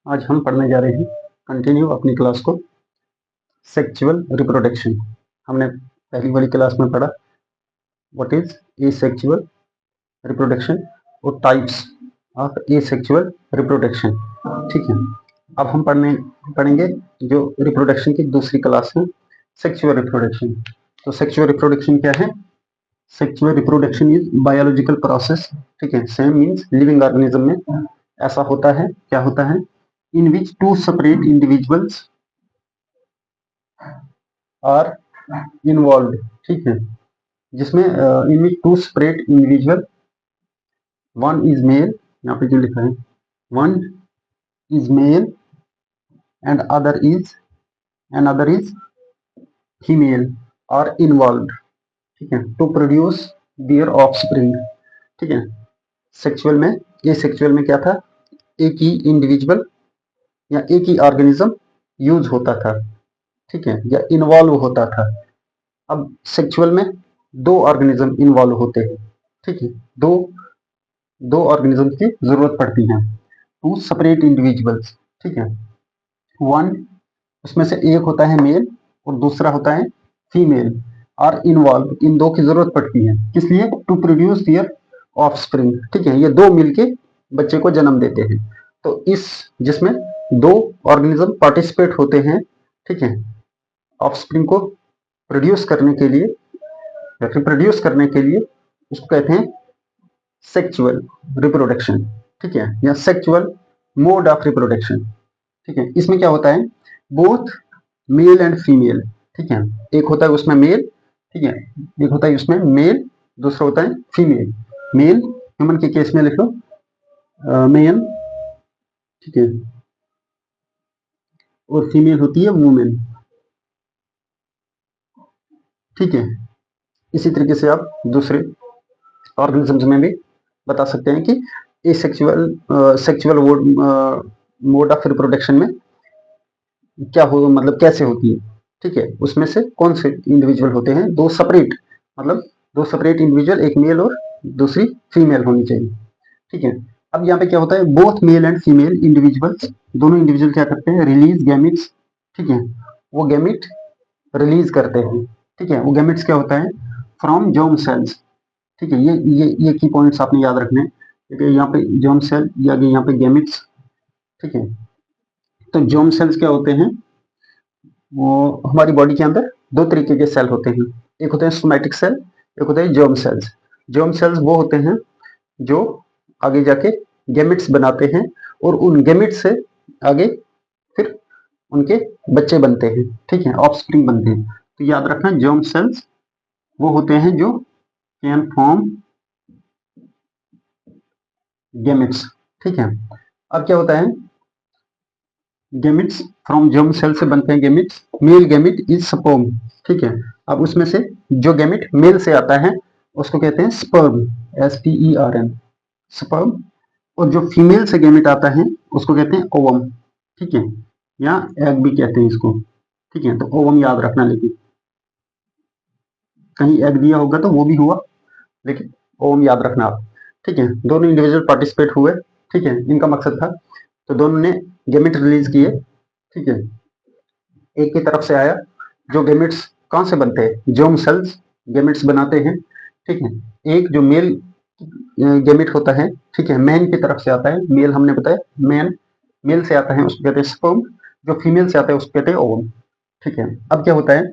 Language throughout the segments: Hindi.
आज हम पढ़ने जा रहे हैं कंटिन्यू अपनी क्लास को सेक्सुअल रिप्रोडक्शन। हमने पहली वाली क्लास में पढ़ा व्हाट इज एसेक्सुअल रिप्रोडक्शन और टाइप्स ऑफ एसेक्सुअल रिप्रोडक्शन। ठीक है, अब हम पढ़ेंगे जो रिप्रोडक्शन की दूसरी क्लास है सेक्सुअल रिप्रोडक्शन। तो सेक्सुअल रिप्रोडक्शन क्या है? Sexual reproduction is biological process. ठीक है, सेम मीन्स लिविंग ऑर्गेनिज्म में ऐसा होता है, क्या होता है? In which two separate individuals are involve. ठीक है, जिसमें in which two separate individual, one is male, यहाँ पे जो लिखा है one is male and other is female are involve. ठीक है, टू प्रोड्यूस देयर ऑफस्प्रिंग। ठीक है, सेक्सुअल में, ये सेक्सुअल में क्या था? एक ही इंडिविजुअल या एक ही ऑर्गेनिज्म यूज होता था, ठीक है, या इन्वॉल्व होता था। अब सेक्सुअल में दो ऑर्गेनिज्म इन्वॉल्व होते हैं। ठीक है, दो ऑर्गेनिज्म की जरूरत पड़ती है, टू सेपरेट इंडिविजुअल्स। ठीक है, वन, उसमें से एक होता है मेल और दूसरा होता है फीमेल, और इन्वॉल्व, इन दो की जरूरत पड़ती है किस लिए? To produce their offspring. ठीक है, ये दो मिलके बच्चे को जन्म देते हैं। तो इस जिसमें दो ऑर्गेनिज्म पार्टिसिपेट होते हैं, ठीक है, ऑफस्प्रिंग को प्रोड्यूस करने के लिए, रिप्रोड्यूस करने के लिए, उसको कहते हैं सेक्सुअल रिप्रोडक्शन। ठीक है, या सेक्सुअल मोड ऑफ रिप्रोडक्शन। ठीक है, इसमें क्या होता है? Both male and female. ठीक है, एक होता है उसमें मेल, ठीक है, एक होता है उसमें मेल, दूसरा होता है फीमेल। मेल ह्यूमन के केस में लिख लो मेल, ठीक है, और फीमेल होती है वुमेन। ठीक है, इसी तरीके से आप दूसरे ऑर्गेनिजम्स में भी बता सकते हैं कि सेक्सुअल मोड ऑफ रिप्रोडक्शन में क्या हो, मतलब कैसे होती है। ठीक है, उसमें से कौन से इंडिविजुअल होते हैं? दो सेपरेट, मतलब दो सेपरेट इंडिविजुअल, एक मेल और दूसरी फीमेल होनी चाहिए। ठीक है, अब यहाँ पे क्या होता है? Both male and female individuals, दोनों इंडिविजुअल क्या करते हैं? Release gametes. ठीक है, वो गैमिट रिलीज करते हैं। ठीक है, वो गैमिट्स क्या होता है? From germ cells. ठीक है, ये की पॉइंट्स आपने याद रखने हैं, क्योंकि यहाँ पे जर्म सेल या यहाँ पे गैमिट्स। ठीक है, तो जर्म सेल्स क्या होते हैं? वो हमारी बॉडी के अंदर दो तरीके के सेल होते हैं, एक होते हैं सोमैटिक सेल, एक होते हैं जर्म सेल्स। जर्म सेल्स वो होते हैं जो आगे जाके गैमेट्स बनाते हैं, और उन गैमेट्स से आगे फिर उनके बच्चे बनते हैं। ठीक है, ऑफस्प्रिंग बनते हैं। तो याद रखना, जर्म सेल्स वो होते हैं जो कैन फॉर्म गैमेट्स। ठीक है, अब क्या होता है? गैमेट्स फ्रॉम जर्म सेल से बनते हैं gametes. Male gamete is sperm. ठीक है, अब उसमें से जो गैमेट मेल से आता है उसको कहते हैं स्पर्म, SPERM, स्पर्म। और जो फीमेल से गैमेट आता है उसको कहते हैं ओवम। ठीक है, या एग भी कहते हैं इसको। ठीक है, तो ओवम याद रखना, लेकिन कहीं एग दिया होगा तो वो भी हुआ, लेकिन ओवम याद रखना आप। ठीक है, दोनों इंडिविजुअल पार्टिसिपेट हुए। ठीक है, इनका मकसद था, तो दोनों ने गैमेट रिलीज किए। ठीक है, एक की तरफ से आया, जो गैमेट्स कहां से बनते हैं? जर्म सेल्स गैमेट्स बनाते हैं। ठीक है, एक जो मेल गैमेट होता है, ठीक है, मैन की तरफ से आता है। मेल हमने बताया, मेल से आता है उसको कहते हैं स्पर्म, जो फीमेल से आता है उसको कहते हैं ओवम। ठीक है, अब क्या होता है?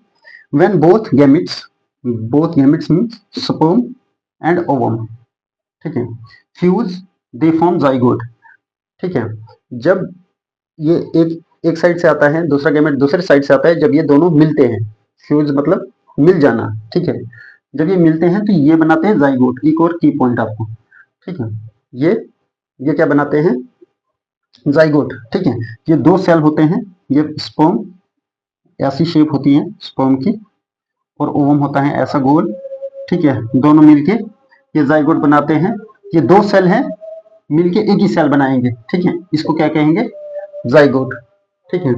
When both gametes means sperm and ovum, ठीक है, फ्यूज, दे फॉर्म जाइगोट। ठीक है, जब ये एक साइड से आता है, दूसरा गैमेट दूसरे साइड से आता है, जब ये दोनों मिलते हैं, फ्यूज मतलब मिल जाना। ठीक है, जब ये मिलते हैं तो ये बनाते हैं जाइगोट। एक और की पॉइंट आपको, ठीक है, ये ये क्या बनाते हैं? जाइगोट। ठीक है, ये दो सेल होते हैं, ये स्पर्म ऐसी शेप होती है स्पर्म की, और ओवम होता है ऐसा गोल। ठीक है, दोनों मिलके ये जाइगोट बनाते हैं। ये दो सेल हैं, मिलके एक ही सेल बनाएंगे। ठीक है, इसको क्या कहेंगे? जाइगोट। ठीक है,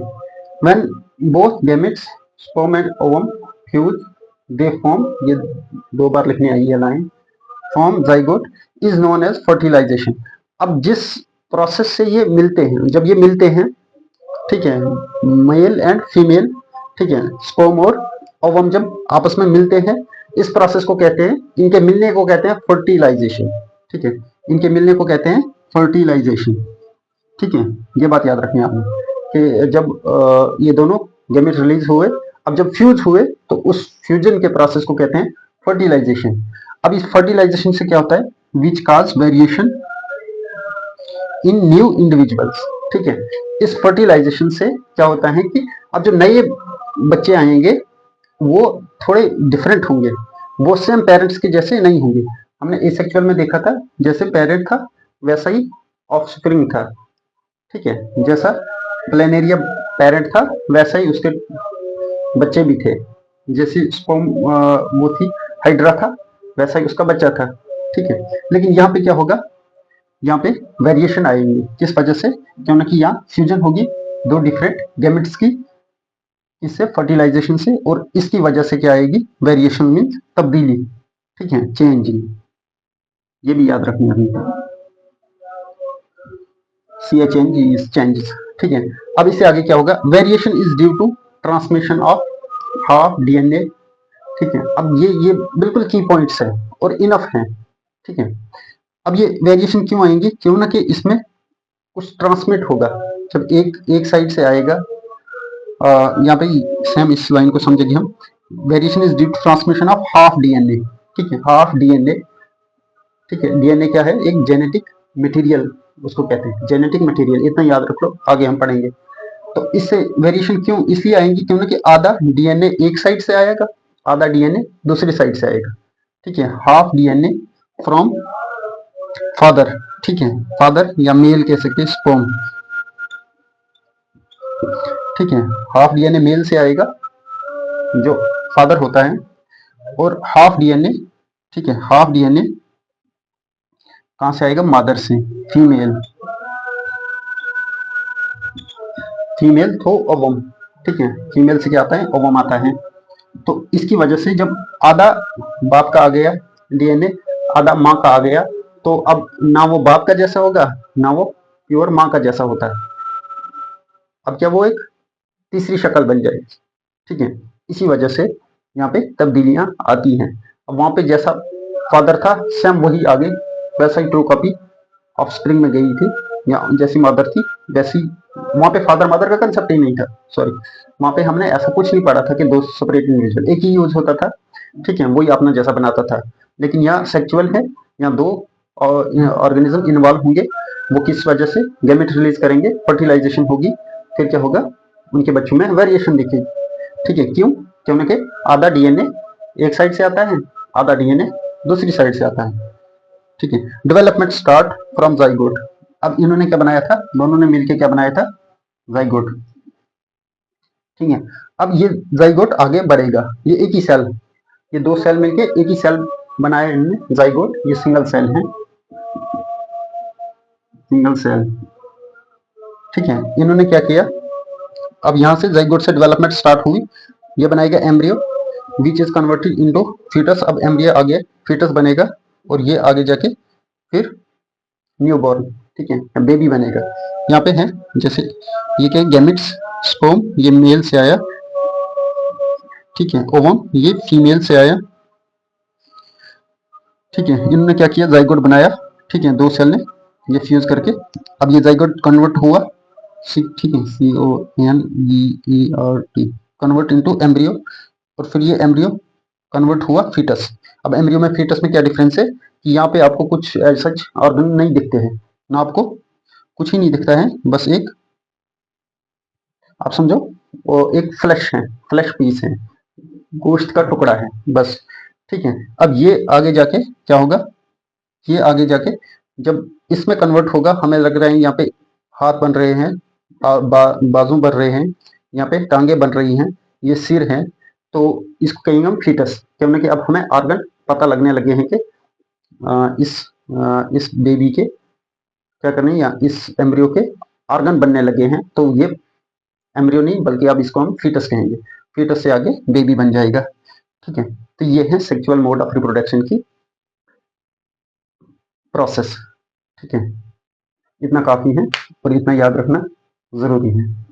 when both gametes sperm and ovum fuse, they form, ये दो बार लिखनी आई है line, form zygote, is known as fertilization. अब जिस प्रोसेस से ये मिलते हैं, जब ये मिलते हैं, ठीक है, मेल एंड फीमेल, ठीक है, स्पर्म और ओवम जब आपस में मिलते हैं, इस प्रोसेस को कहते हैं, इनके मिलने को कहते हैं फर्टिलाइजेशन, ठीक है, इनके मिलने को कहते हैं फर्टिलाइजेशन, ठीक है। ये बात याद रखनी है आपने कि जब ये दोनों गैमेट रिलीज हुए, अब जब फ्यूज हुए तो उस फ्यूजन के प्रोसेस को कहते हैं फर्टिलाइजेशन। अब इस फर्टिलाइजेशन से क्या होता है, विच काज वेरिएशन इन न्यू इंडिविजुअल्स, ठीक है। इस फर्टिलाइजेशन से क्या होता है कि अब जो नए बच्चे आएंगे वो थोड़े डिफरेंट होंगे, वो सेम पेरेंट्स के जैसे नहीं होंगे। हमने एसेक्सुअल में देखा था, जैसे पेरेंट था वैसा ही ऑफस्प्रिंग था, ठीक है, जैसा प्लेनेरिया पेरेंट था वैसा ही उसके बच्चे भी थे, जैसी स्पर्म वो थी हाइड्रा था वैसा ही उसका बच्चा था, ठीक है। लेकिन यहाँ पे क्या होगा, यहाँ पे वेरिएशन आएंगे, किस वजह से, क्योंकि यहाँ फ्यूजन होगी दो डिफरेंट गैमेट्स की, इससे फर्टिलाइजेशन से, और इसकी वजह से क्या आएगी, वेरिएशन मीन्स तब्दीली, ठीक है, चेंजिंग, ये भी याद रखनी है, CHNG इज चेंजेस, ठीक है। अब इससे आगे क्या होगा, variation is due to transmission of half DNA, ठीक है। अब ये बिल्कुल की पॉइंट्स है और इनफ है, ठीक है। अब ये वेरिएशन क्यों आएंगे, क्यों ना कि इसमें कुछ ट्रांसमिट होगा, जब एक साइड से आएगा, यहाँ पे सेम इस लाइन को समझेंगे हम, variation is due to transmission of half DNA, ठीक है, हाफ DNA, ठीक है। DNA क्या है, एक जेनेटिक मटेरियल उसको कहते हैं, जेनेटिक मटेरियल, इतना याद रख लो, आगे हम पढ़ेंगे। तो इससे वेरिएशन क्यों इसलिए आएंगी, क्योंकि आधा DNA एक साइड से आएगा, आधा DNA दूसरी साइड से आएगा, ठीक है, हाफ DNA फ्रॉम फादर, ठीक है, फादर या मेल कह सकते हैं, स्पर्म, ठीक है, हाफ DNA मेल से आएगा जो फादर होता है, और हाफ DNA, ठीक है, हाफ DNA कहां से आएगा, मदर से, फीमेल, फीमेल तो ओवम, ठीक है, फीमेल से क्या आता है, ओवम आता है। तो इसकी वजह से जब आधा बाप का आ गया DNA, आधा माँ का आ गया, तो अब ना वो बाप का जैसा होगा ना वो प्योर माँ का जैसा होता है, अब क्या वो एक तीसरी शक्ल बन जाएगी, ठीक है। इसी वजह से यहाँ पे तब्दीलियां आती हैं। अब वहां पे जैसा फादर था सेम वही आगे वैसा ही ट्रू कॉपी ऑफस्प्रिंग में गई थी, या जैसी मदर थी वैसी, वहां पे फादर मदर का कंसेप्ट ही नहीं था, सॉरी, वहां पे हमने ऐसा कुछ नहीं पढ़ा था कि दो सेपरेट इंडिविजुअल, एक ही यूज होता था, ठीक है, वही अपना जैसा बनाता था। लेकिन यहाँ सेक्चुअल है, यहाँ दो ऑर्गेनिज्म इन्वॉल्व होंगे, वो किस वजह से गैमेट रिलीज करेंगे, फर्टिलाइजेशन होगी, फिर क्या होगा, उनके बच्चों में वेरिएशन दिखेगी, ठीक है। क्यों, क्योंकि आधा DNA एक साइड से आता है, आधा DNA दूसरी साइड से आता है, ठीक है। डेवलपमेंट स्टार्ट फ्रॉम जाइगोट, अब इन्होंने क्या बनाया था, दोनों ने मिलकर क्या बनाया था, जाइगोट, ठीक है। अब ये जाइगोट आगे बढ़ेगा, ये एक ही सेल, ये दो सेल मिलके एक ही सेल बनाया इन्होंने, जाइगोट, ये सिंगल सेल है, सिंगल सेल, ठीक है। इन्होंने क्या किया, अब यहां से जाइगोट से डेवलपमेंट स्टार्ट हुई, ये बनाएगा embryo which is converted into fetus, अब एम्ब्रियो आगे फीटस बनेगा, और ये आगे जाके फिर न्यूबॉर्न, ठीक है, बेबी बनेगा। यहाँ पे है जैसे ये क्या, गैमेट्स, स्पर्म ये मेल से आया, ठीक है, ओवम ये फीमेल से आया, ठीक है। इन्होंने क्या किया, जाइगोट बनाया, ठीक है, दो सेल ने ये फ्यूज करके, अब ये जाइगोट कन्वर्ट हुआ, ठीक है, CONVERT, कन्वर्ट इनटू एम्ब्रियो, और फिर ये एम्ब्रियो कन्वर्ट हुआ फीटस। अब एम्ब्रियो में फीटस में क्या डिफरेंस है कि यहाँ पे आपको कुछ सच ऑर्गन नहीं दिखते हैं ना, आपको कुछ ही नहीं दिखता है, बस एक आप समझो वो एक फ्लैश है, फ्लैश पीस है, गोश्त का टुकड़ा है बस, ठीक है। अब ये आगे जाके क्या होगा, ये आगे जाके जब इसमें कन्वर्ट होगा, हमें लग रहा है यहाँ पे हाथ बन रहे हैं, बाजू बन रहे हैं, यहाँ पे टांगे बन रही हैं, ये सिर है, तो इसको कहेंगे हम फीटस, क्योंकि अब हमें ऑर्गन पता लगने लगे हैं कि इस बेबी के क्या करने, या इस एम्ब्रियो के ऑर्गन बनने लगे हैं, तो ये एम्ब्रियो नहीं बल्कि अब इसको हम फीटस कहेंगे, फीटस से आगे बेबी बन जाएगा, ठीक है। तो ये है सेक्सुअल मोड ऑफ रिप्रोडक्शन की प्रोसेस, ठीक है। इतना काफी है और इतना याद रखना जरूरी है।